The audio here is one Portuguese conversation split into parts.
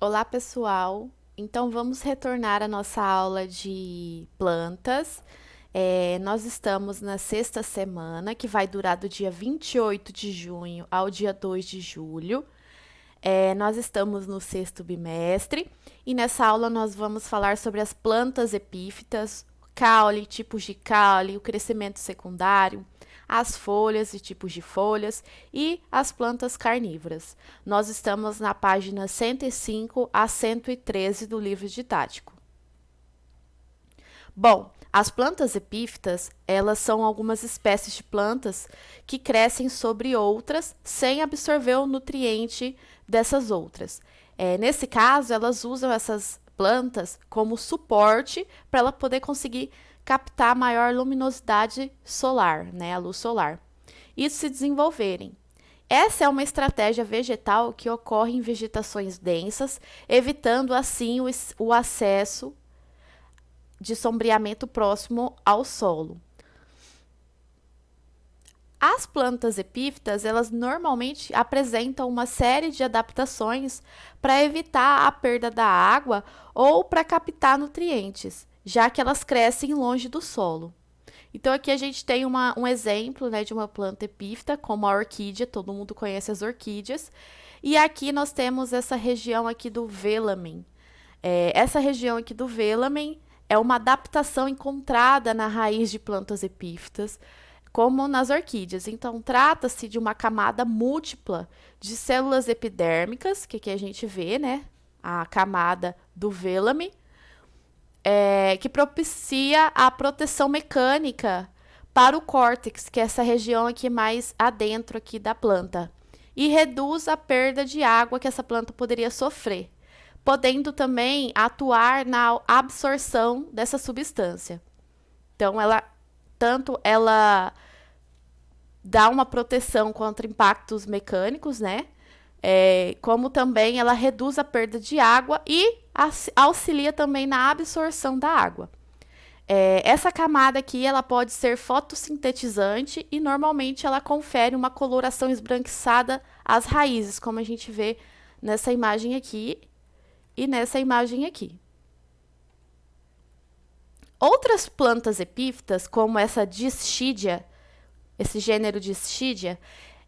Olá, pessoal! Então, vamos retornar à nossa aula de plantas. Nós estamos na sexta semana, que vai durar do dia 28 de junho ao dia 2 de julho. Nós estamos no sexto bimestre e nessa aula nós vamos falar sobre as plantas epífitas, caule, tipos de caule, o crescimento secundário, as folhas e tipos de folhas e as plantas carnívoras. Nós estamos na página 105 a 113 do livro didático. Bom, as plantas epífitas, elas são algumas espécies de plantas que crescem sobre outras sem absorver o nutriente dessas outras. Nesse caso, elas usam essas plantas como suporte para ela poder conseguir captar maior luminosidade solar, né, a luz solar, e se desenvolverem. Essa é uma estratégia vegetal que ocorre em vegetações densas, evitando assim o acesso de sombreamento próximo ao solo. As plantas epífitas, elas normalmente apresentam uma série de adaptações para evitar a perda da água ou para captar nutrientes, já que elas crescem longe do solo. Então, aqui a gente tem um exemplo, né, de uma planta epífita, como a orquídea, todo mundo conhece as orquídeas. E aqui nós temos essa região aqui do velamen. Essa região aqui do velamen é uma adaptação encontrada na raiz de plantas epífitas, como nas orquídeas. Então, trata-se de uma camada múltipla de células epidérmicas, que aqui a gente vê, né? A camada do velamen, que propicia a proteção mecânica para o córtex, que é essa região aqui mais adentro aqui da planta, e reduz a perda de água que essa planta poderia sofrer, podendo também atuar na absorção dessa substância. Então, ela dá uma proteção contra impactos mecânicos, né? Como também ela reduz a perda de água e auxilia também na absorção da água. Essa camada aqui, ela pode ser fotossintetizante e normalmente ela confere uma coloração esbranquiçada às raízes, como a gente vê nessa imagem aqui e nessa imagem aqui. Outras plantas epífitas, como essa Dischidia, esse gênero Dischidia,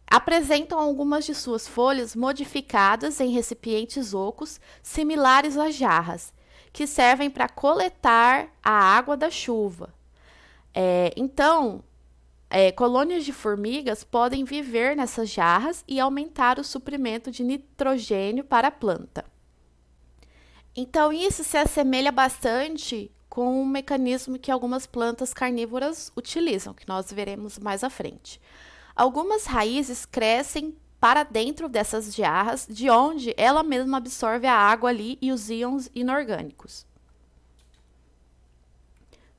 apresentam algumas de suas folhas modificadas em recipientes ocos, similares a jarras, que servem para coletar a água da chuva. Colônias de formigas podem viver nessas jarras e aumentar o suprimento de nitrogênio para a planta. Então, isso se assemelha bastante com um mecanismo que algumas plantas carnívoras utilizam, que nós veremos mais à frente. Algumas raízes crescem para dentro dessas jarras, de onde ela mesma absorve a água ali e os íons inorgânicos.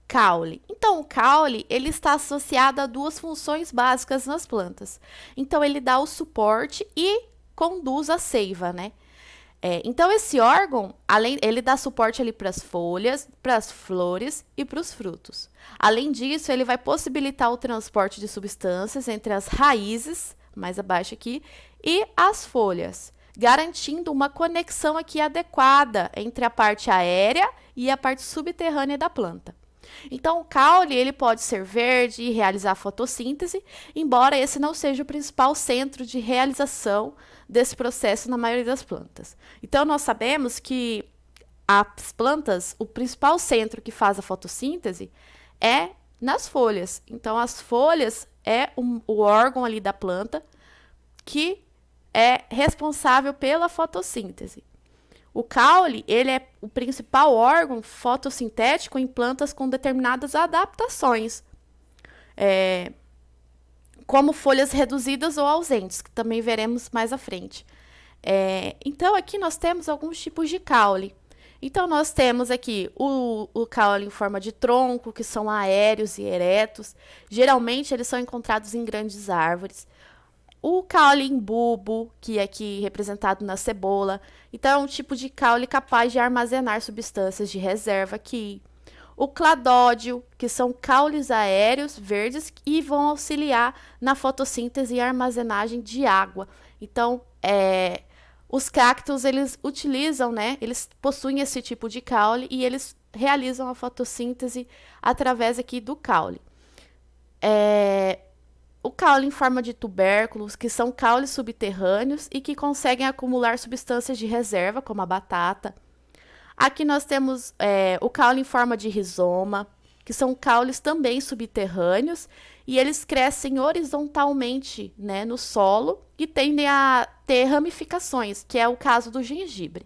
Caule. Então, o caule, ele está associado a duas funções básicas nas plantas. Então, ele dá o suporte e conduz a seiva, né? Então, esse órgão, ele dá suporte ali para as folhas, para as flores e para os frutos. Além disso, ele vai possibilitar o transporte de substâncias entre as raízes, mais abaixo aqui, e as folhas, garantindo uma conexão aqui adequada entre a parte aérea e a parte subterrânea da planta. Então, o caule, ele pode ser verde e realizar fotossíntese, embora esse não seja o principal centro de realização desse processo na maioria das plantas. Então, nós sabemos que as plantas, o principal centro que faz a fotossíntese é nas folhas. Então, as folhas é o órgão ali da planta que é responsável pela fotossíntese. O caule, ele é o principal órgão fotossintético em plantas com determinadas adaptações, como folhas reduzidas ou ausentes, que também veremos mais à frente. Então, aqui nós temos alguns tipos de caule. Então, nós temos aqui o caule em forma de tronco, que são aéreos e eretos. Geralmente, eles são encontrados em grandes árvores. O caule em bulbo, que é aqui representado na cebola. Então, é um tipo de caule capaz de armazenar substâncias de reserva aqui. O cladódio, que são caules aéreos verdes e vão auxiliar na fotossíntese e armazenagem de água. Então, os cactos, eles utilizam, né? Eles possuem esse tipo de caule e eles realizam a fotossíntese através aqui do caule. O caule em forma de tubérculos, que são caules subterrâneos e que conseguem acumular substâncias de reserva, como a batata. Aqui nós temos o caule em forma de rizoma, que são caules também subterrâneos, e eles crescem horizontalmente, né, no solo e tendem a ter ramificações, que é o caso do gengibre.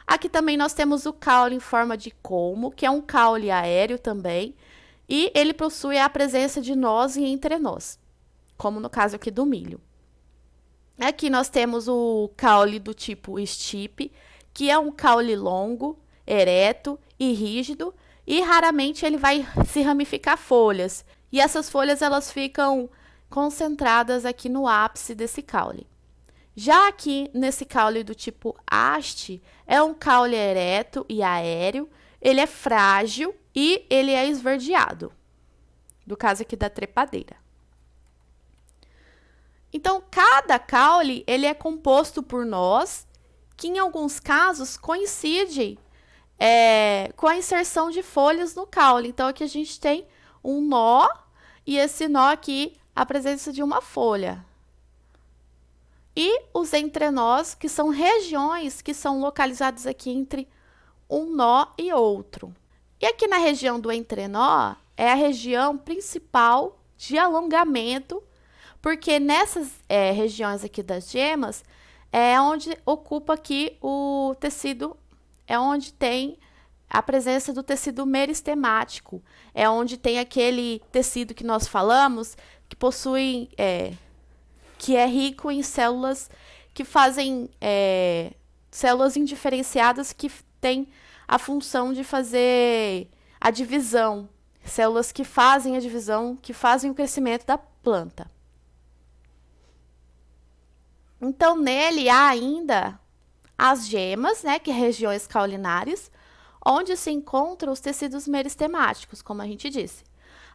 Aqui também nós temos o caule em forma de colmo, que é um caule aéreo também, e ele possui a presença de nós e entrenós, como no caso aqui do milho. Aqui nós temos o caule do tipo estipe, que é um caule longo, ereto e rígido, e raramente ele vai se ramificar folhas. E essas folhas elas ficam concentradas aqui no ápice desse caule. Já aqui nesse caule do tipo haste, é um caule ereto e aéreo, ele é frágil e ele é esverdeado, do caso aqui da trepadeira. Então, cada caule ele é composto por nós, que em alguns casos coincide com a inserção de folhas no caule. Então, aqui a gente tem um nó e esse nó aqui, a presença de uma folha. E os entrenós, que são regiões que são localizadas aqui entre um nó e outro. E aqui na região do entrenó, é a região principal de alongamento, porque nessas regiões aqui das gemas, é onde ocupa aqui o tecido, é onde tem a presença do tecido meristemático, é onde tem aquele tecido que nós falamos, que possui, que é rico em células que fazem, células indiferenciadas que têm a função de fazer a divisão, células que fazem a divisão, que fazem o crescimento da planta. Então, nele há ainda as gemas, né, que é regiões caulinares, onde se encontram os tecidos meristemáticos, como a gente disse.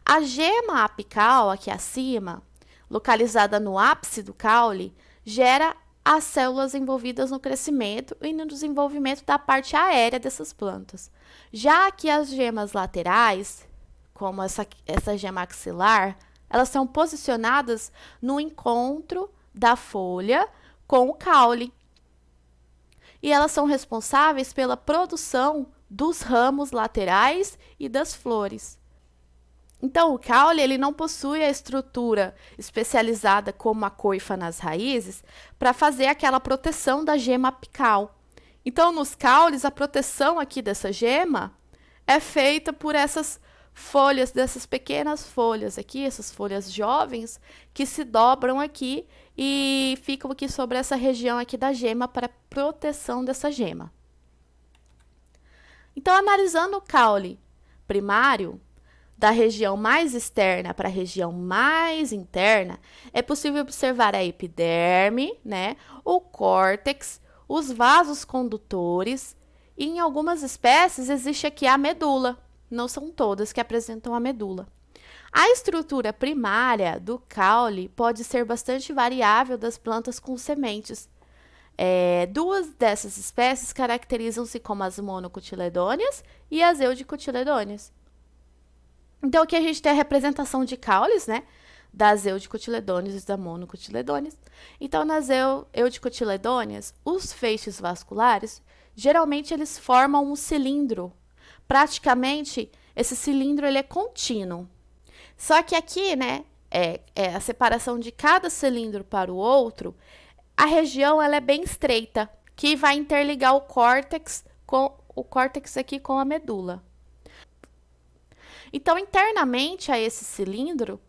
A gema apical, aqui acima, localizada no ápice do caule, gera as células envolvidas no crescimento e no desenvolvimento da parte aérea dessas plantas. Já que as gemas laterais, como essa gema axilar, elas são posicionadas no encontro da folha com o caule. E elas são responsáveis pela produção dos ramos laterais e das flores. Então, o caule ele não possui a estrutura especializada como a coifa nas raízes para fazer aquela proteção da gema apical. Então, nos caules, a proteção aqui dessa gema é feita por essas folhas, dessas pequenas folhas aqui, essas folhas jovens, que se dobram aqui e ficam aqui sobre essa região aqui da gema para proteção dessa gema. Então, analisando o caule primário, da região mais externa para a região mais interna, é possível observar a epiderme, né, o córtex, os vasos condutores, e em algumas espécies existe aqui a medula. Não são todas que apresentam a medula. A estrutura primária do caule pode ser bastante variável das plantas com sementes. Duas dessas espécies caracterizam-se como as monocotiledôneas e as eudicotiledôneas. Então, aqui a gente tem a representação de caules, né? Das eudicotiledôneas e das monocotiledôneas. Então, nas eudicotiledôneas, os feixes vasculares, geralmente eles formam um cilindro. Praticamente, esse cilindro ele é contínuo. Só que aqui, né, a separação de cada cilindro para o outro, a região ela é bem estreita, que vai interligar o córtex aqui com a medula. Então, internamente a esse cilindro,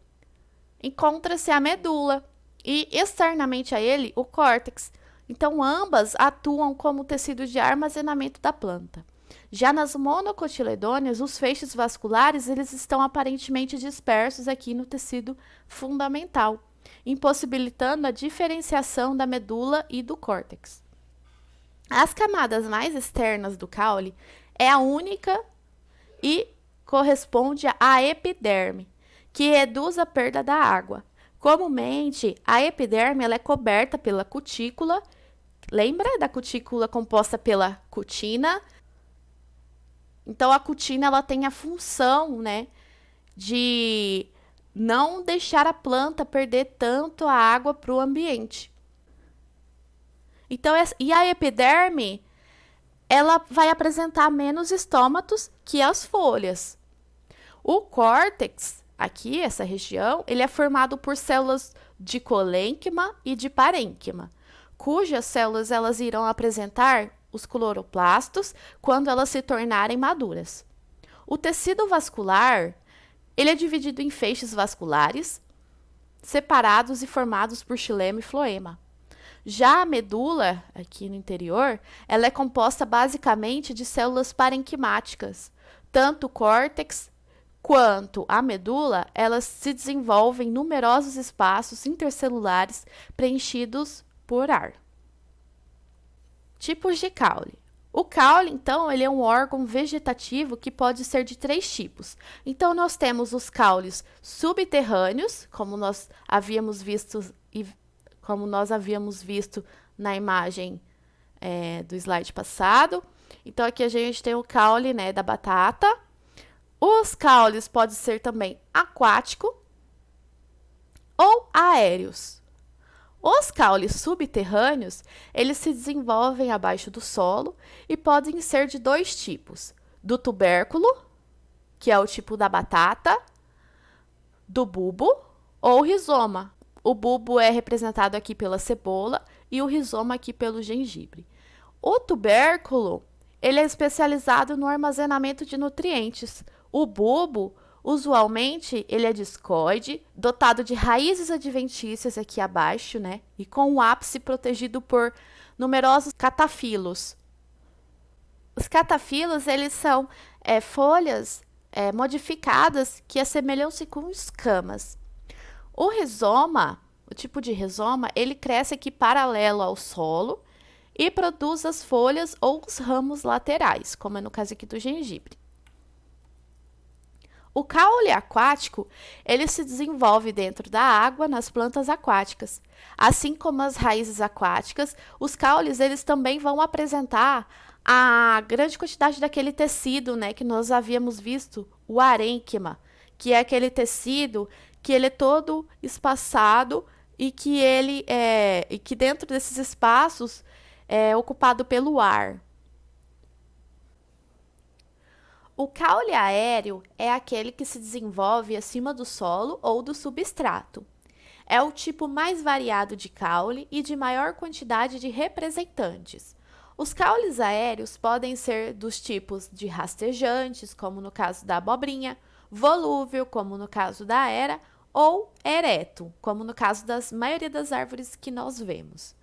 encontra-se a medula e externamente a ele o córtex. Então, ambas atuam como tecido de armazenamento da planta. Já nas monocotiledôneas, os feixes vasculares eles estão aparentemente dispersos aqui no tecido fundamental, impossibilitando a diferenciação da medula e do córtex. As camadas mais externas do caule é a única e corresponde à epiderme, que reduz a perda da água. Comumente, a epiderme ela é coberta pela cutícula, Lembra da cutícula composta pela cutina? Então, a cutina ela tem a função, né, de não deixar a planta perder tanto a água para o ambiente. Então, e a epiderme, ela vai apresentar menos estômatos que as folhas. O córtex, aqui, essa região, ele é formado por células de colênquima e de parênquima, cujas células elas irão apresentar os cloroplastos quando elas se tornarem maduras. O tecido vascular, ele é dividido em feixes vasculares, separados e formados por xilema e floema. Já a medula, aqui no interior, ela é composta basicamente de células parenquimáticas. Tanto o córtex quanto a medula, elas se desenvolvem em numerosos espaços intercelulares preenchidos por ar. Tipos de caule. O caule, então, ele é um órgão vegetativo que pode ser de 3 tipos. Então, nós temos os caules subterrâneos, como nós havíamos visto na imagem do slide passado. Então, aqui a gente tem o caule, né, da batata. Os caules podem ser também aquático ou aéreos. Os caules subterrâneos, eles se desenvolvem abaixo do solo e podem ser de 2 tipos. Do tubérculo, que é o tipo da batata, do bulbo ou rizoma. O bulbo é representado aqui pela cebola e o rizoma aqui pelo gengibre. O tubérculo, ele é especializado no armazenamento de nutrientes. O bulbo, usualmente, ele é discoide, dotado de raízes adventícias aqui abaixo, né? E com o ápice protegido por numerosos catafilos. Os catafilos, eles são folhas modificadas que assemelham-se com escamas. O rizoma, o tipo de rizoma, ele cresce aqui paralelo ao solo e produz as folhas ou os ramos laterais, como é no caso aqui do gengibre. O caule aquático, ele se desenvolve dentro da água nas plantas aquáticas. Assim como as raízes aquáticas, os caules eles também vão apresentar a grande quantidade daquele tecido, né, que nós havíamos visto, o arênquima, que é aquele tecido que ele é todo espaçado e que dentro desses espaços é ocupado pelo ar. O caule aéreo é aquele que se desenvolve acima do solo ou do substrato. É o tipo mais variado de caule e de maior quantidade de representantes. Os caules aéreos podem ser dos tipos de rastejantes, como no caso da abobrinha, volúvel, como no caso da era, ou ereto, como no caso da maioria das árvores que nós vemos.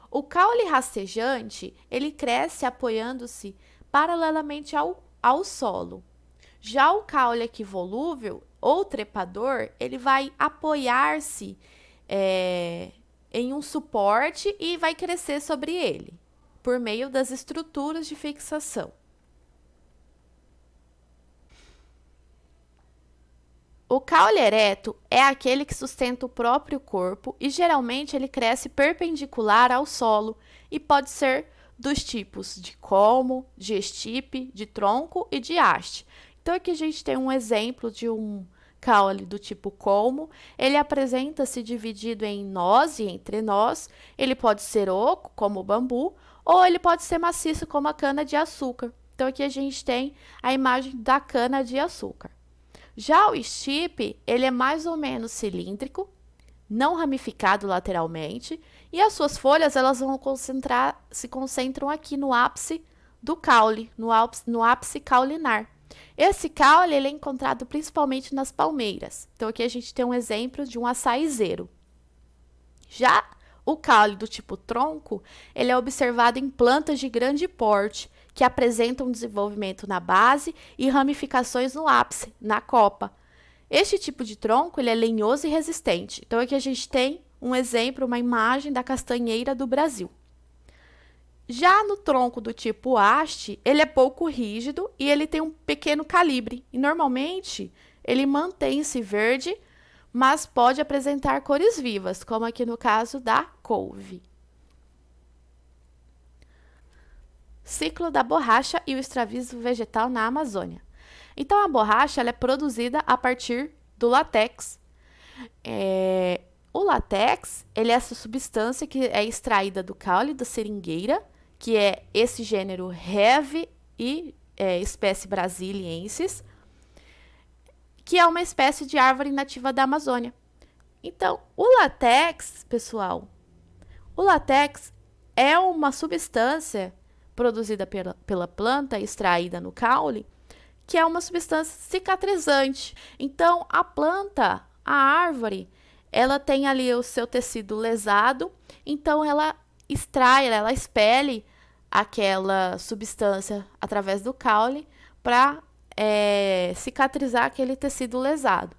O caule rastejante, ele cresce apoiando-se paralelamente ao solo. Já o caule aqui volúvel ou trepador, ele vai apoiar-se em um suporte e vai crescer sobre ele, por meio das estruturas de fixação. O caule ereto é aquele que sustenta o próprio corpo e geralmente ele cresce perpendicular ao solo e pode ser dos tipos de colmo, de estipe, de tronco e de haste. Então aqui a gente tem um exemplo de um caule do tipo colmo. Ele apresenta-se dividido em nós e entrenós. Ele pode ser oco, como o bambu, ou ele pode ser maciço, como a cana-de-açúcar. Então aqui a gente tem a imagem da cana-de-açúcar. Já o estipe, ele é mais ou menos cilíndrico, não ramificado lateralmente, e as suas folhas elas vão se concentram aqui no ápice do caule, no ápice caulinar. Esse caule ele é encontrado principalmente nas palmeiras. Então aqui a gente tem um exemplo de um açaizeiro. Já o caule do tipo tronco, ele é observado em plantas de grande porte, que apresentam desenvolvimento na base e ramificações no ápice, na copa. Este tipo de tronco ele é lenhoso e resistente. Então, aqui a gente tem um exemplo, uma imagem da castanheira do Brasil. Já no tronco do tipo haste, ele é pouco rígido e ele tem um pequeno calibre. E, normalmente, ele mantém-se verde, mas pode apresentar cores vivas, como aqui no caso da couve. ciclo da borracha e o extraviso vegetal na Amazônia. Então, a borracha ela é produzida a partir do látex. O látex ele é essa substância que é extraída do caule da seringueira, que é esse gênero Heve e espécie brasiliensis, que é uma espécie de árvore nativa da Amazônia. Então, o látex, pessoal, o látex é uma substância produzida pela planta, extraída no caule, que é uma substância cicatrizante. Então, a planta, a árvore, ela tem ali o seu tecido lesado, então ela extrai, ela expele aquela substância através do caule para cicatrizar aquele tecido lesado.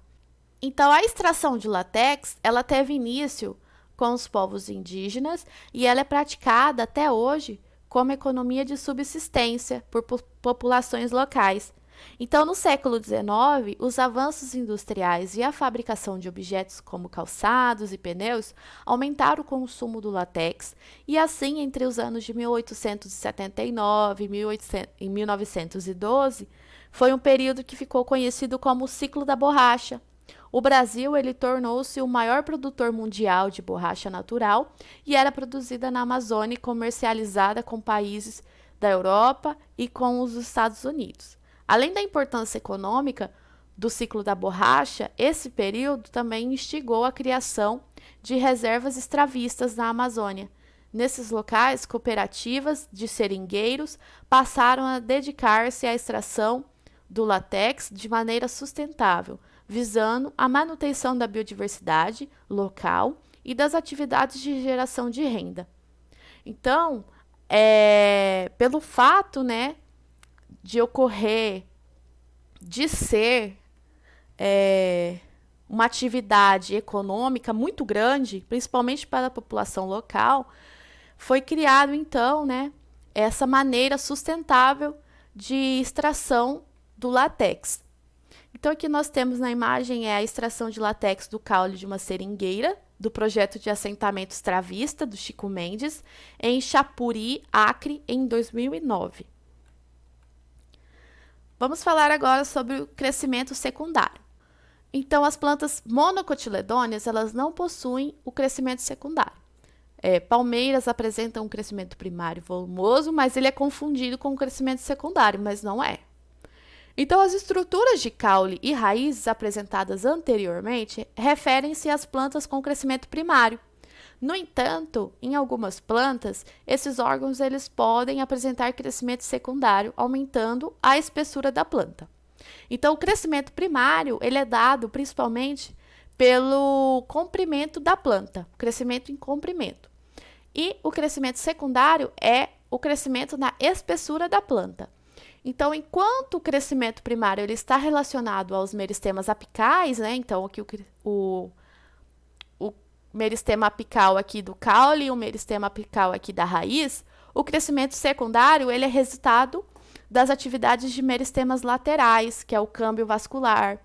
Então, a extração de látex, ela teve início com os povos indígenas e ela é praticada até hoje como economia de subsistência por populações locais. Então, no século XIX, os avanços industriais e a fabricação de objetos como calçados e pneus aumentaram o consumo do látex, e assim, entre os anos de 1879 e 1912, foi um período que ficou conhecido como o ciclo da borracha. O Brasil ele tornou-se o maior produtor mundial de borracha natural e era produzida na Amazônia e comercializada com países da Europa e com os Estados Unidos. Além da importância econômica do ciclo da borracha, esse período também instigou a criação de reservas extravistas na Amazônia. Nesses locais, cooperativas de seringueiros passaram a dedicar-se à extração do látex de maneira sustentável, visando a manutenção da biodiversidade local e das atividades de geração de renda. Então, pelo fato, de ocorrer, de ser uma atividade econômica muito grande, principalmente para a população local, foi criado, então, essa maneira sustentável de extração do látex. Então, aqui nós temos na imagem a extração de látex do caule de uma seringueira, do projeto de assentamento extravista do Chico Mendes, em Chapuri, Acre, em 2009. Vamos falar agora sobre o crescimento secundário. Então, as plantas monocotiledôneas, elas não possuem o crescimento secundário. Palmeiras apresentam um crescimento primário volumoso, mas ele é confundido com o crescimento secundário, mas não é. Então, as estruturas de caule e raízes apresentadas anteriormente referem-se às plantas com crescimento primário. No entanto, em algumas plantas, esses órgãos eles podem apresentar crescimento secundário, aumentando a espessura da planta. Então, o crescimento primário ele é dado principalmente pelo comprimento da planta, crescimento em comprimento. E o crescimento secundário é o crescimento na espessura da planta. Então, enquanto o crescimento primário ele está relacionado aos meristemas apicais, então aqui o meristema apical aqui do caule e o meristema apical aqui da raiz, o crescimento secundário ele é resultado das atividades de meristemas laterais, que é o câmbio vascular,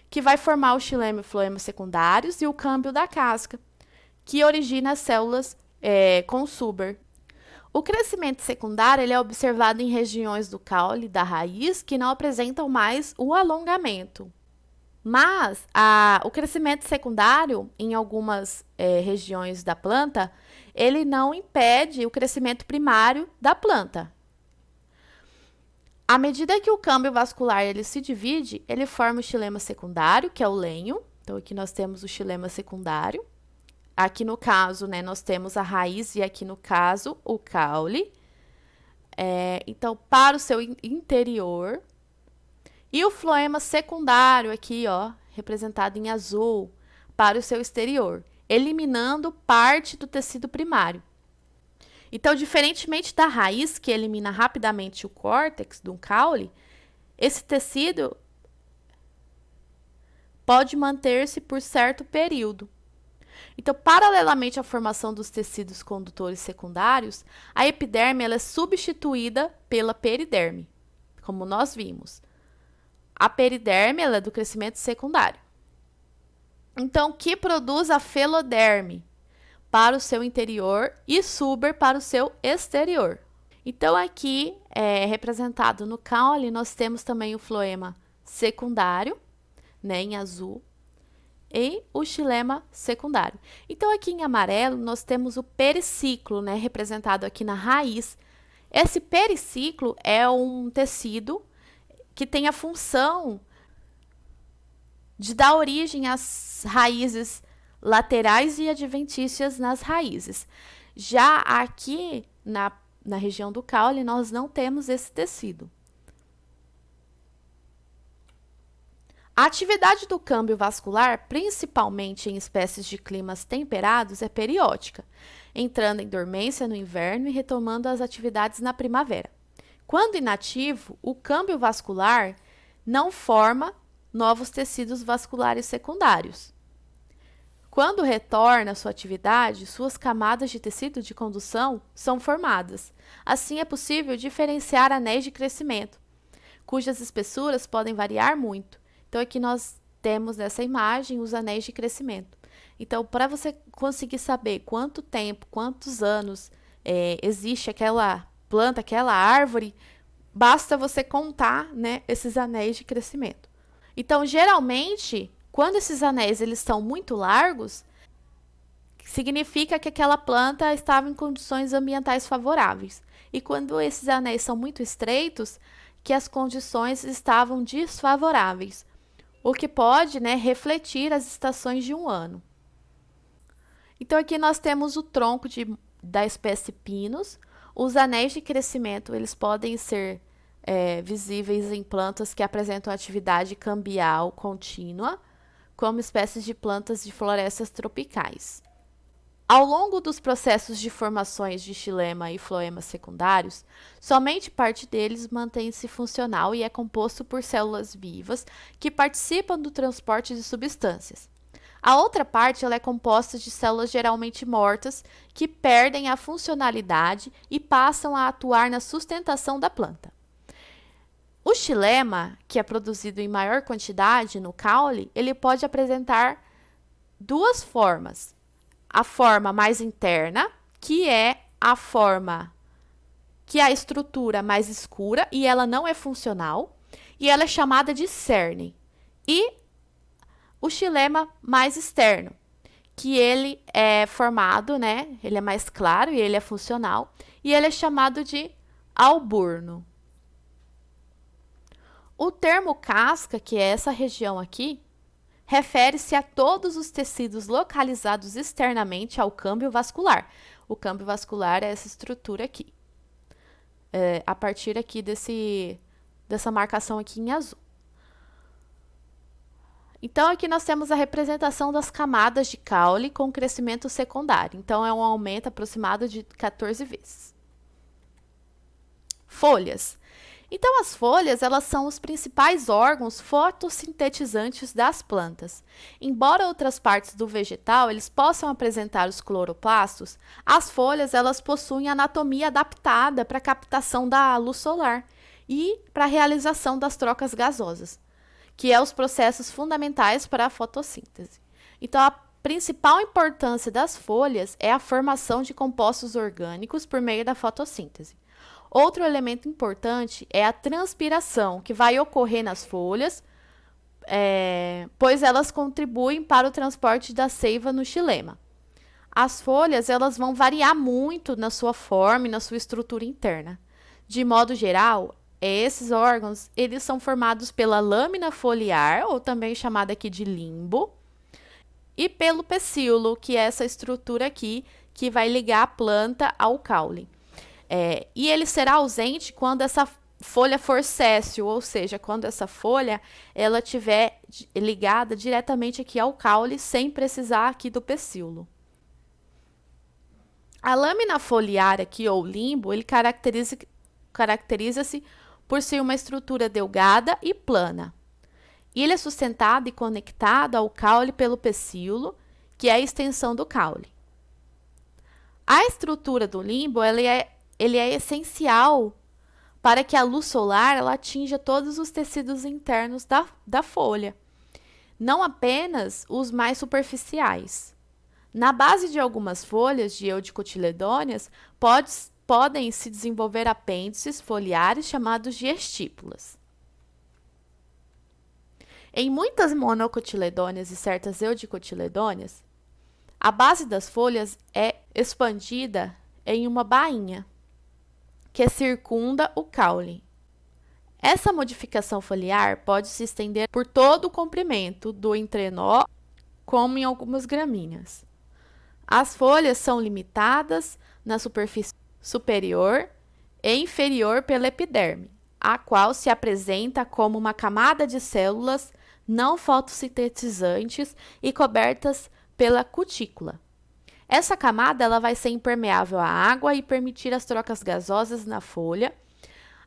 que vai formar o xilema e floema secundários e o câmbio da casca, que origina as células com suber. O crescimento secundário ele é observado em regiões do caule da raiz que não apresentam mais o alongamento. Mas o crescimento secundário, em algumas regiões da planta, ele não impede o crescimento primário da planta. À medida que o câmbio vascular ele se divide, ele forma o xilema secundário, que é o lenho. Então, aqui nós temos o xilema secundário. Aqui no caso, nós temos a raiz e aqui no caso, o caule. Então, para o seu interior. E o floema secundário aqui, representado em azul, para o seu exterior, eliminando parte do tecido primário. Então, diferentemente da raiz, que elimina rapidamente o córtex do caule, esse tecido pode manter-se por certo período. Então, paralelamente à formação dos tecidos condutores secundários, a epiderme ela é substituída pela periderme, como nós vimos. A periderme ela é do crescimento secundário. Então, que produz a feloderme para o seu interior e suber para o seu exterior. Então, aqui, representado no caule, nós temos também o floema secundário, né, em azul, e o xilema secundário. Então, aqui em amarelo, nós temos o periciclo, né, representado aqui na raiz. Esse periciclo é um tecido que tem a função de dar origem às raízes laterais e adventícias nas raízes. Já aqui na região do caule, nós não temos esse tecido. A atividade do câmbio vascular, principalmente em espécies de climas temperados, é periódica, entrando em dormência no inverno e retomando as atividades na primavera. Quando inativo, o câmbio vascular não forma novos tecidos vasculares secundários. Quando retorna à sua atividade, suas camadas de tecido de condução são formadas. Assim, é possível diferenciar anéis de crescimento, cujas espessuras podem variar muito. Então, aqui nós temos nessa imagem os anéis de crescimento. Então, para você conseguir saber quanto tempo, quantos anos existe aquela planta, aquela árvore, basta você contar, né, esses anéis de crescimento. Então, geralmente, quando esses anéis eles são muito largos, significa que aquela planta estava em condições ambientais favoráveis. E quando esses anéis são muito estreitos, que as condições estavam desfavoráveis, o que pode, né, refletir as estações de um ano. Então, aqui nós temos o tronco da espécie Pinus. Os anéis de crescimento eles podem ser visíveis em plantas que apresentam atividade cambial contínua, como espécies de plantas de florestas tropicais. Ao longo dos processos de formações de xilema e floema secundários, somente parte deles mantém-se funcional e é composto por células vivas que participam do transporte de substâncias. A outra parte ela é composta de células geralmente mortas que perdem a funcionalidade e passam a atuar na sustentação da planta. O xilema, que é produzido em maior quantidade no caule, ele pode apresentar duas formas. A forma mais interna, que é a forma que é a estrutura mais escura e ela não é funcional, e ela é chamada de cerne. E o xilema mais externo, que ele é formado, né? Ele é mais claro e ele é funcional, e ele é chamado de alburno. O termo casca, que é essa região aqui, refere-se a todos os tecidos localizados externamente ao câmbio vascular. O câmbio vascular é essa estrutura aqui, a partir aqui dessa marcação aqui em azul. Então, aqui nós temos a representação das camadas de caule com crescimento secundário. Então, é um aumento aproximado de 14 vezes. Folhas. Então, as folhas, elas são os principais órgãos fotossintetizantes das plantas. Embora outras partes do vegetal eles possam apresentar os cloroplastos, as folhas, elas possuem anatomia adaptada para a captação da luz solar e para a realização das trocas gasosas, que é os processos fundamentais para a fotossíntese. Então, a principal importância das folhas é a formação de compostos orgânicos por meio da fotossíntese. Outro elemento importante é a transpiração, que vai ocorrer nas folhas, pois elas contribuem para o transporte da seiva no xilema. As folhas elas vão variar muito na sua forma e na sua estrutura interna. De modo geral, esses órgãos eles são formados pela lâmina foliar, ou também chamada aqui de limbo, e pelo pecíolo, que é essa estrutura aqui que vai ligar a planta ao caule. E ele será ausente quando essa folha for séssil, ou seja, quando essa folha ela estiver ligada diretamente aqui ao caule, sem precisar aqui do pecíolo. A lâmina foliar aqui, ou limbo, ele caracteriza-se por ser uma estrutura delgada e plana. E ele é sustentado e conectado ao caule pelo pecíolo, que é a extensão do caule. A estrutura do limbo ele é essencial para que a luz solar ela atinja todos os tecidos internos da folha, não apenas os mais superficiais. Na base de algumas folhas de eudicotiledôneas, podem se desenvolver apêndices foliares chamados de estípulas. Em muitas monocotiledôneas e certas eudicotiledôneas, a base das folhas é expandida em uma bainha que circunda o caule. Essa modificação foliar pode se estender por todo o comprimento do entrenó, como em algumas gramíneas. As folhas são limitadas na superfície superior e inferior pela epiderme, a qual se apresenta como uma camada de células não fotossintetizantes e cobertas pela cutícula. Essa camada ela vai ser impermeável à água e permitir as trocas gasosas na folha.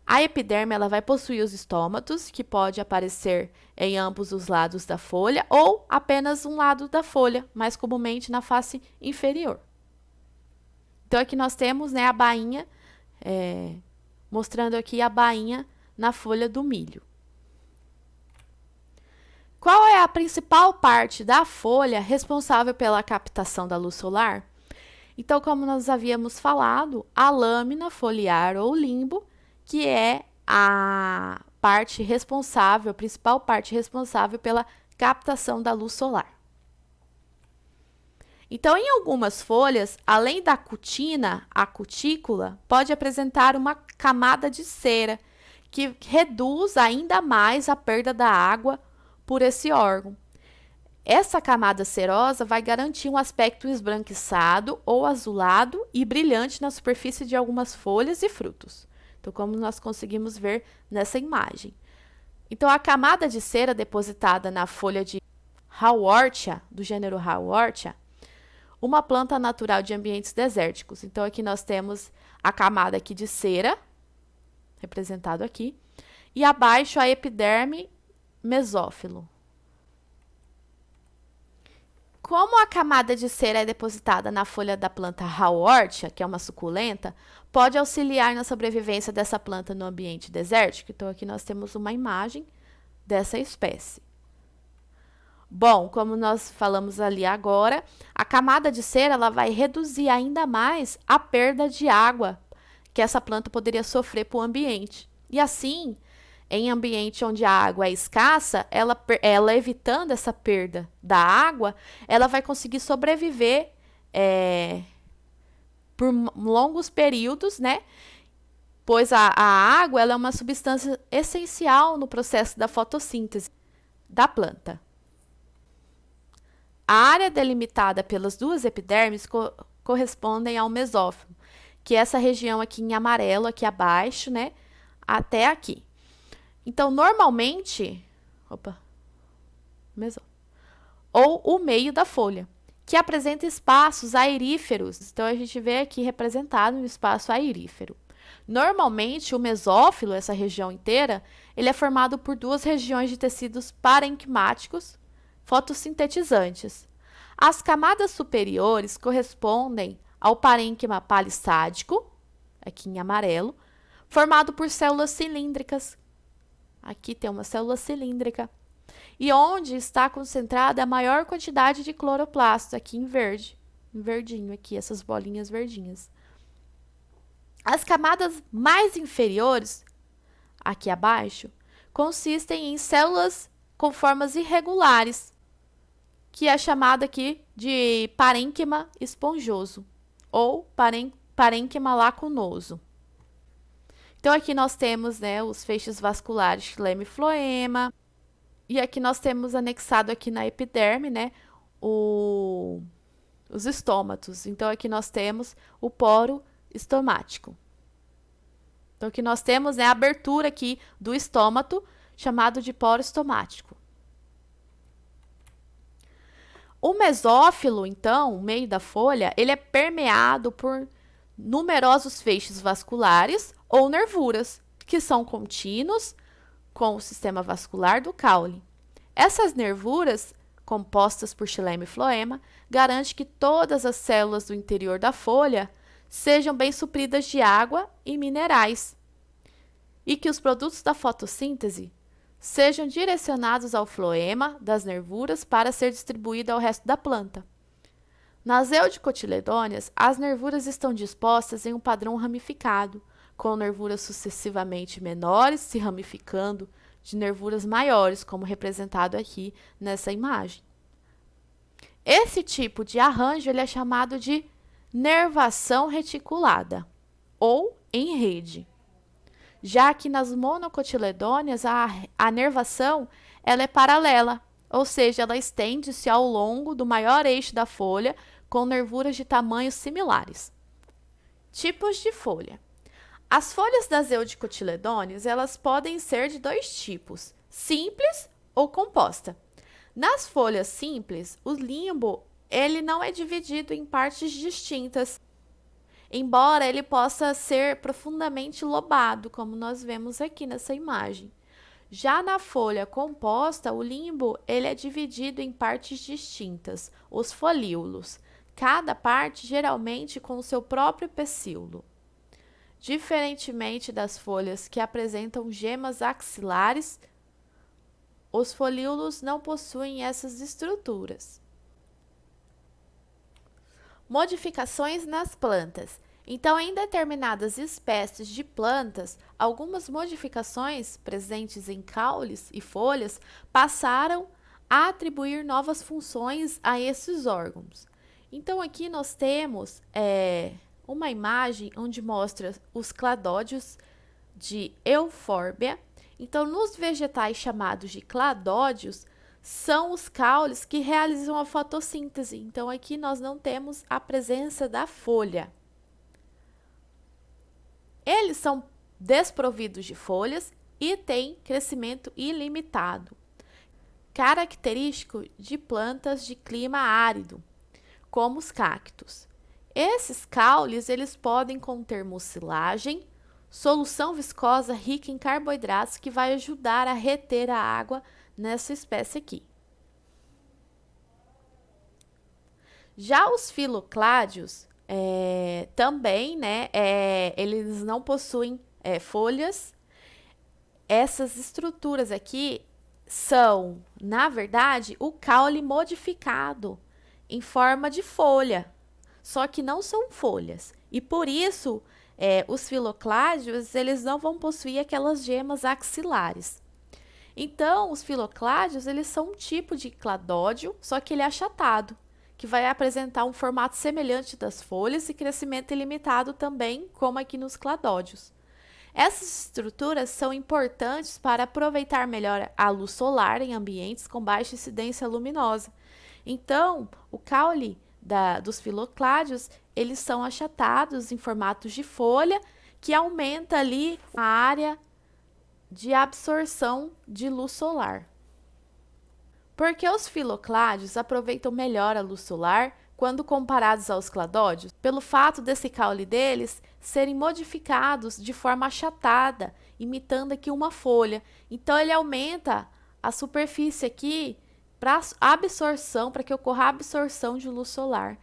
A epiderme ela vai possuir os estômatos, que pode aparecer em ambos os lados da folha ou apenas um lado da folha, mais comumente na face inferior. Então, aqui nós temos, né, a bainha, mostrando aqui a bainha na folha do milho. Qual é a principal parte da folha responsável pela captação da luz solar? Então, como nós havíamos falado, a lâmina foliar ou limbo, que é a parte responsável, a principal parte responsável pela captação da luz solar. Então, em algumas folhas, além da cutina, a cutícula pode apresentar uma camada de cera, que reduz ainda mais a perda da água por esse órgão. Essa camada cerosa vai garantir um aspecto esbranquiçado ou azulado e brilhante na superfície de algumas folhas e frutos. Então, como nós conseguimos ver nessa imagem. Então, a camada de cera depositada na folha de Haworthia, do gênero Haworthia, uma planta natural de ambientes desérticos. Então, aqui nós temos a camada aqui de cera, representado aqui, e abaixo a epiderme mesófilo. Como a camada de cera é depositada na folha da planta Haworthia, que é uma suculenta, pode auxiliar na sobrevivência dessa planta no ambiente desértico. Então, aqui nós temos uma imagem dessa espécie. Bom, como nós falamos ali agora, a camada de cera ela vai reduzir ainda mais a perda de água que essa planta poderia sofrer para o ambiente. E assim, em ambiente onde a água é escassa, ela evitando essa perda da água, ela vai conseguir sobreviver por longos períodos, né? Pois a água ela é uma substância essencial no processo da fotossíntese da planta. A área delimitada pelas duas epidermes correspondem ao mesófilo, que é essa região aqui em amarelo, aqui abaixo, né? Até aqui. Então, normalmente, ou o meio da folha, que apresenta espaços airíferos. Então, a gente vê aqui representado um espaço airífero. Normalmente, o mesófilo, essa região inteira, ele é formado por duas regiões de tecidos parenquimáticos fotossintetizantes. As camadas superiores correspondem ao parênquima palissádico, aqui em amarelo, formado por células cilíndricas. Aqui tem uma célula cilíndrica. E onde está concentrada a maior quantidade de cloroplastos, aqui em verde, em verdinho, aqui, essas bolinhas verdinhas. As camadas mais inferiores, aqui abaixo, consistem em células com formas irregulares, que é chamada aqui de parênquima esponjoso ou parênquima lacunoso. Então, aqui nós temos, né, os feixes vasculares xilema e floema. E aqui nós temos anexado aqui na epiderme, né, os estômatos. Então, aqui nós temos o poro estomático. Então, aqui nós temos, né, a abertura aqui do estômato, chamado de poro estomático. O mesófilo, então, o meio da folha, ele é permeado por numerosos feixes vasculares ou nervuras, que são contínuos com o sistema vascular do caule. Essas nervuras, compostas por xilema e floema, garantem que todas as células do interior da folha sejam bem supridas de água e minerais, e que os produtos da fotossíntese sejam direcionados ao floema das nervuras para ser distribuído ao resto da planta. Nas eudicotiledôneas, as nervuras estão dispostas em um padrão ramificado, com nervuras sucessivamente menores se ramificando de nervuras maiores, como representado aqui nessa imagem. Esse tipo de arranjo ele é chamado de nervação reticulada ou em rede, já que nas monocotiledôneas a nervação ela é paralela, ou seja, ela estende-se ao longo do maior eixo da folha com nervuras de tamanhos similares. Tipos de folha. As folhas das eudicotiledôneas elas podem ser de dois tipos, simples ou composta. Nas folhas simples, o limbo ele não é dividido em partes distintas, embora ele possa ser profundamente lobado, como nós vemos aqui nessa imagem. Já na folha composta, o limbo ele é dividido em partes distintas, os folíolos, cada parte geralmente com o seu próprio pecíolo. Diferentemente das folhas que apresentam gemas axilares, os folíolos não possuem essas estruturas. Modificações nas plantas. Então, em determinadas espécies de plantas, algumas modificações presentes em caules e folhas passaram a atribuir novas funções a esses órgãos. Então, aqui nós temos uma imagem onde mostra os cladódios de Euphorbia. Então, nos vegetais chamados de cladódios, são os caules que realizam a fotossíntese. Então, aqui nós não temos a presença da folha. Eles são desprovidos de folhas e têm crescimento ilimitado, característico de plantas de clima árido, como os cactos. Esses caules eles podem conter mucilagem, solução viscosa rica em carboidratos que vai ajudar a reter a água nessa espécie aqui. Já os filocládios também, eles não possuem folhas. Essas estruturas aqui são, na verdade, o caule modificado em forma de folha, só que não são folhas. E por isso, os filocládios, eles não vão possuir aquelas gemas axilares. Então, os filocládios, eles são um tipo de cladódio, só que ele é achatado, que vai apresentar um formato semelhante das folhas e crescimento ilimitado também, como aqui nos cladódios. Essas estruturas são importantes para aproveitar melhor a luz solar em ambientes com baixa incidência luminosa. Então, o caule dos filocládios, eles são achatados em formatos de folha, que aumenta ali a área de absorção de luz solar. Porque os filocládios aproveitam melhor a luz solar quando comparados aos cladódios, pelo fato desse caule deles serem modificados de forma achatada, imitando aqui uma folha. Então, ele aumenta a superfície aqui para absorção, para que ocorra a absorção de luz solar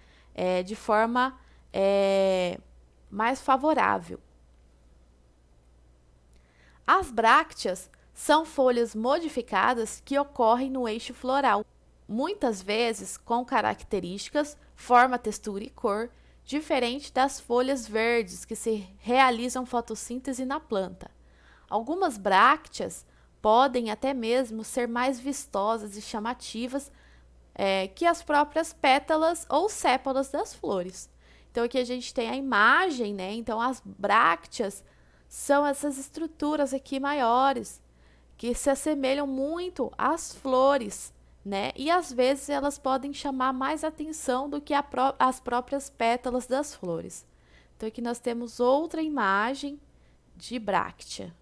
de forma mais favorável. As brácteas são folhas modificadas que ocorrem no eixo floral, muitas vezes com características, forma, textura e cor, diferente das folhas verdes que se realizam fotossíntese na planta. Algumas brácteas podem até mesmo ser mais vistosas e chamativas que as próprias pétalas ou sépalas das flores. Então, aqui a gente tem a imagem, Então, as brácteas são essas estruturas aqui maiores, que se assemelham muito às flores, E às vezes elas podem chamar mais atenção do que as próprias pétalas das flores. Então, aqui nós temos outra imagem de bráctea.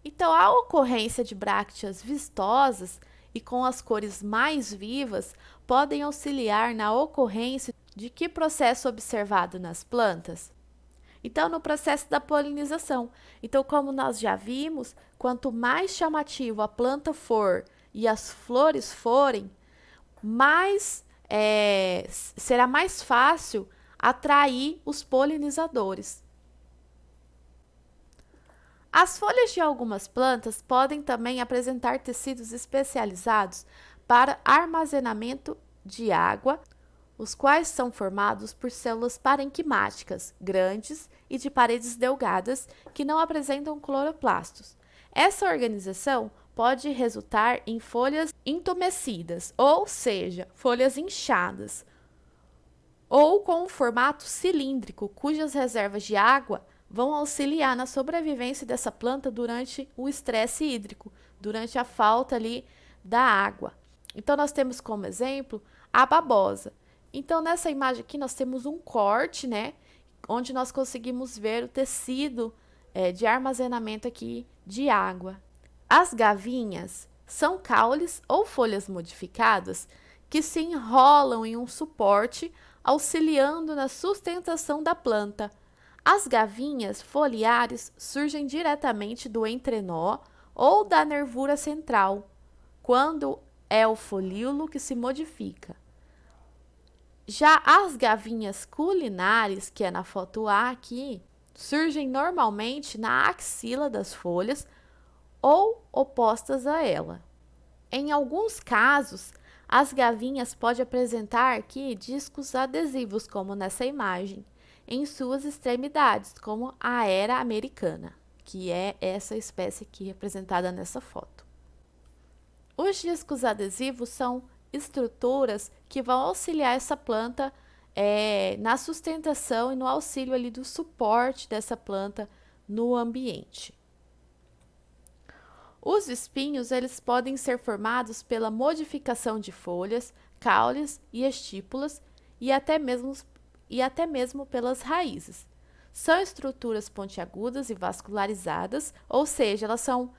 Então, a ocorrência de brácteas vistosas e com as cores mais vivas podem auxiliar na ocorrência de que processo observado nas plantas? Então, no processo da polinização. Então, como nós já vimos, quanto mais chamativo a planta for e as flores forem, será mais fácil atrair os polinizadores. As folhas de algumas plantas podem também apresentar tecidos especializados para armazenamento de água, os quais são formados por células parenquimáticas grandes e de paredes delgadas que não apresentam cloroplastos. Essa organização pode resultar em folhas entumecidas, ou seja, folhas inchadas, ou com um formato cilíndrico, cujas reservas de água vão auxiliar na sobrevivência dessa planta durante o estresse hídrico, durante a falta ali da água. Então, nós temos como exemplo a babosa. Então, nessa imagem aqui, nós temos um corte, né? Onde nós conseguimos ver o tecido de armazenamento aqui de água. As gavinhas são caules ou folhas modificadas que se enrolam em um suporte, auxiliando na sustentação da planta. As gavinhas foliares surgem diretamente do entrenó ou da nervura central, quando é o folíolo que se modifica. Já as gavinhas culinares, que é na foto A aqui, surgem normalmente na axila das folhas ou opostas a ela. Em alguns casos, as gavinhas podem apresentar aqui discos adesivos, como nessa imagem, em suas extremidades, como a Aera americana, que é essa espécie aqui representada nessa foto. Os discos adesivos são estruturas que vão auxiliar essa planta na sustentação e no auxílio ali do suporte dessa planta no ambiente. Os espinhos, eles podem ser formados pela modificação de folhas, caules e estípulas e até mesmo pelas raízes. São estruturas pontiagudas e vascularizadas, ou seja, elas são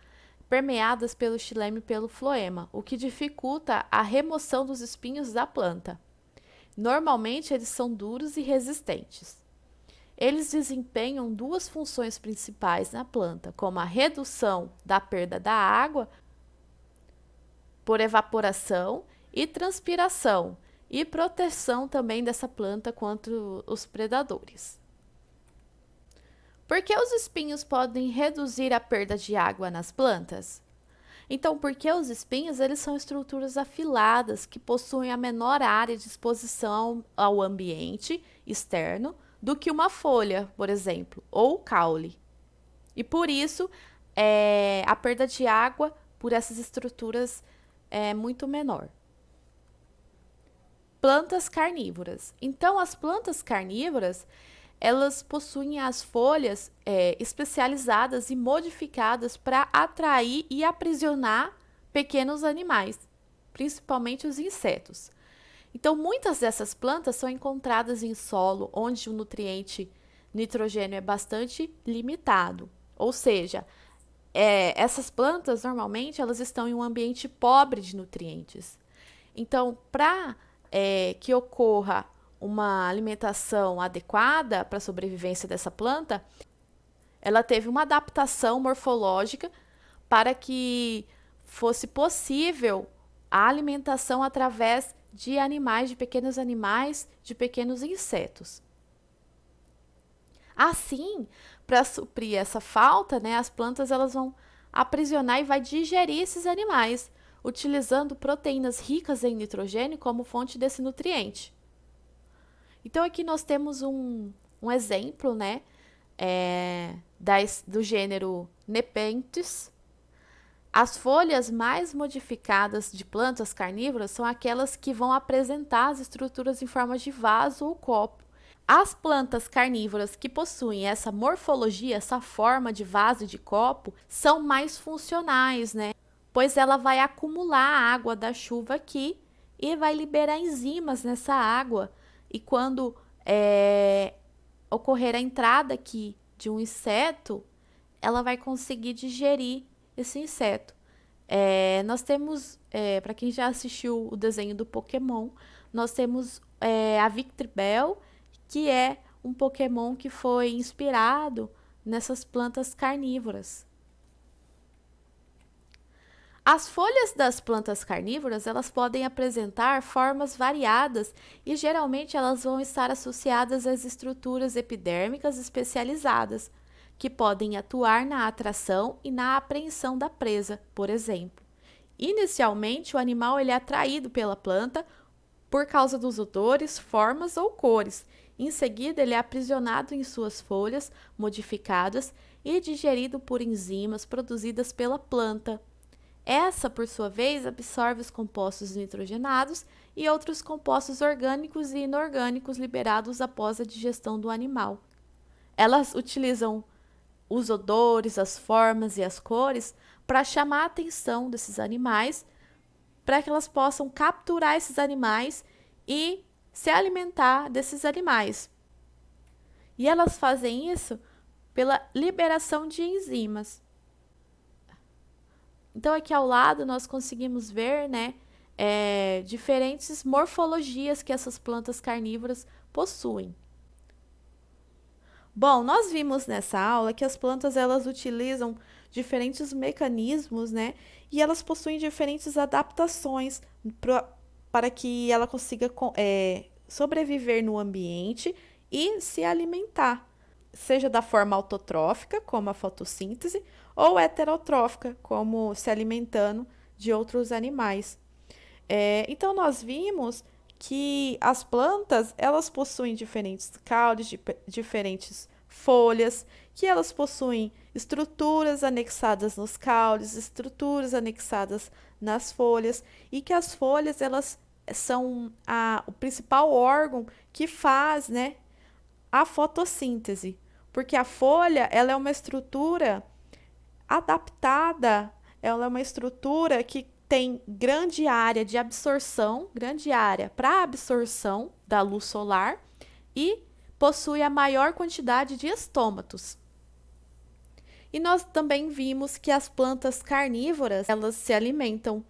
permeadas pelo xilema e pelo floema, o que dificulta a remoção dos espinhos da planta. Normalmente, eles são duros e resistentes. Eles desempenham duas funções principais na planta, como a redução da perda da água por evaporação e transpiração, e proteção também dessa planta contra os predadores. Por que os espinhos podem reduzir a perda de água nas plantas? Então, porque os espinhos, eles são estruturas afiladas que possuem a menor área de exposição ao ambiente externo do que uma folha, por exemplo, ou caule. E por isso, a perda de água por essas estruturas é muito menor. Plantas carnívoras. Então, as plantas carnívoras, elas possuem as folhas especializadas e modificadas para atrair e aprisionar pequenos animais, principalmente os insetos. Então, muitas dessas plantas são encontradas em solo onde o nutriente nitrogênio é bastante limitado. Ou seja, essas plantas, normalmente, elas estão em um ambiente pobre de nutrientes. Então, para que ocorra uma alimentação adequada para a sobrevivência dessa planta, ela teve uma adaptação morfológica para que fosse possível a alimentação através de animais, de pequenos insetos. Assim, para suprir essa falta, né, as plantas elas vão aprisionar e vai digerir esses animais, utilizando proteínas ricas em nitrogênio como fonte desse nutriente. Então, aqui nós temos um exemplo, né, do gênero Nepenthes. As folhas mais modificadas de plantas carnívoras são aquelas que vão apresentar as estruturas em forma de vaso ou copo. As plantas carnívoras que possuem essa morfologia, essa forma de vaso e de copo, são mais funcionais, né? Pois ela vai acumular a água da chuva aqui e vai liberar enzimas nessa água. E quando ocorrer a entrada aqui de um inseto, ela vai conseguir digerir esse inseto. Nós temos, para quem já assistiu o desenho do Pokémon, nós temos a Victreebel, que é um Pokémon que foi inspirado nessas plantas carnívoras. As folhas das plantas carnívoras, elas podem apresentar formas variadas e geralmente elas vão estar associadas às estruturas epidérmicas especializadas, que podem atuar na atração e na apreensão da presa, por exemplo. Inicialmente, o animal ele é atraído pela planta por causa dos odores, formas ou cores. Em seguida, ele é aprisionado em suas folhas modificadas e digerido por enzimas produzidas pela planta. Essa, por sua vez, absorve os compostos nitrogenados e outros compostos orgânicos e inorgânicos liberados após a digestão do animal. Elas utilizam os odores, as formas e as cores para chamar a atenção desses animais, para que elas possam capturar esses animais e se alimentar desses animais. E elas fazem isso pela liberação de enzimas. Então, aqui ao lado, nós conseguimos ver, né, diferentes morfologias que essas plantas carnívoras possuem. Bom, nós vimos nessa aula que as plantas elas utilizam diferentes mecanismos, né, e elas possuem diferentes adaptações para que ela consiga sobreviver no ambiente e se alimentar, seja da forma autotrófica, como a fotossíntese, ou heterotrófica, como se alimentando de outros animais. Então, nós vimos que as plantas, elas possuem diferentes caules, diferentes folhas, que elas possuem estruturas anexadas nos caules, estruturas anexadas nas folhas, e que as folhas, elas são o principal órgão que faz, né, a fotossíntese, porque a folha, ela é uma estrutura adaptada, ela é uma estrutura que tem grande área de absorção, grande área para absorção da luz solar e possui a maior quantidade de estômatos. E nós também vimos que as plantas carnívoras, elas se alimentam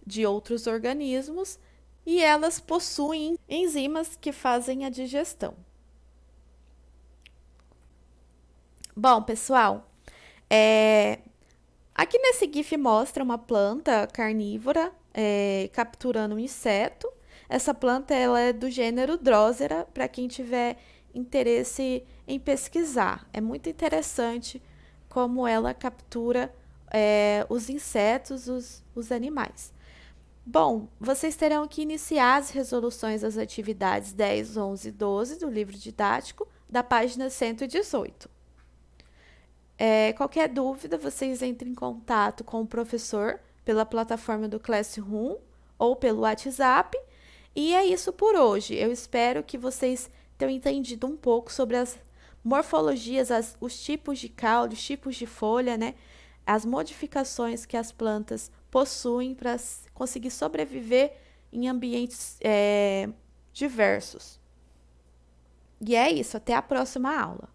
de outros organismos e elas possuem enzimas que fazem a digestão. Bom, pessoal, aqui nesse GIF mostra uma planta carnívora capturando um inseto. Essa planta ela é do gênero Drosera, para quem tiver interesse em pesquisar. É muito interessante como ela captura os insetos, os animais. Bom, vocês terão que iniciar as resoluções das atividades 10, 11 e 12 do livro didático, da página 118. Qualquer dúvida, vocês entrem em contato com o professor pela plataforma do Classroom ou pelo WhatsApp. E é isso por hoje. Eu espero que vocês tenham entendido um pouco sobre as morfologias, os tipos de caule, os tipos de folha, né? As modificações que as plantas possuem para conseguir sobreviver em ambientes diversos. E é isso, até a próxima aula.